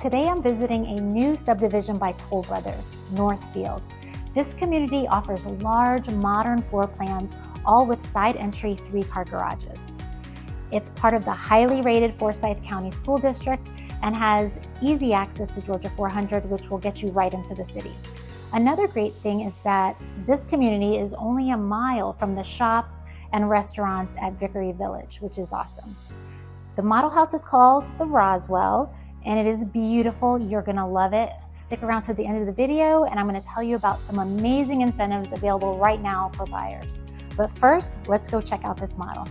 Today I'm visiting a new subdivision by Toll Brothers, Northfield. This community offers large, modern floor plans, all with side entry 3-car garages. It's part of the highly rated Forsyth County School District and has easy access to Georgia 400, which will get you right into the city. Another great thing is that this community is only a mile from the shops and restaurants at Vickery Village, which is awesome. The model house is called the Roswell, and it is beautiful. You're gonna love it. Stick around to the end of the video, and I'm gonna tell you about some amazing incentives available right now for buyers. But first, let's go check out this model.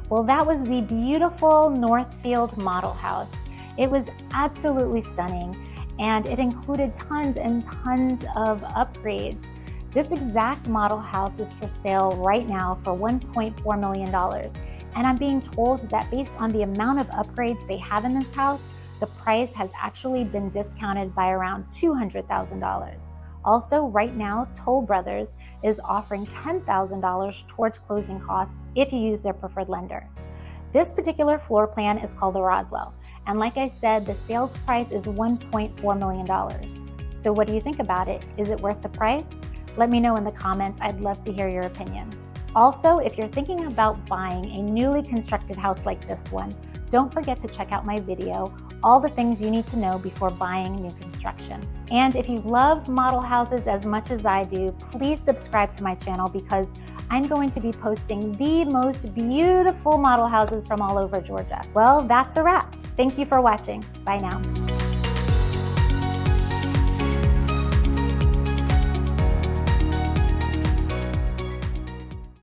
Well, that was the beautiful Northfield model house. It was absolutely stunning, and it included tons and tons of upgrades. This exact model house is for sale right now for $1.4 million. And I'm being told that based on the amount of upgrades they have in this house, the price has actually been discounted by around $200,000. Also, right now, Toll Brothers is offering $10,000 towards closing costs if you use their preferred lender. This particular floor plan is called the Roswell, and like I said, the sales price is $1.4 million. So what do you think about it? Is it worth the price? Let me know in the comments. I'd love to hear your opinions. Also, if you're thinking about buying a newly constructed house like this one, don't forget to check out my video, all the things you need to know before buying new construction. And if you love model houses as much as I do, please subscribe to my channel because I'm going to be posting the most beautiful model houses from all over Georgia. Well, that's a wrap. Thank you for watching. Bye now.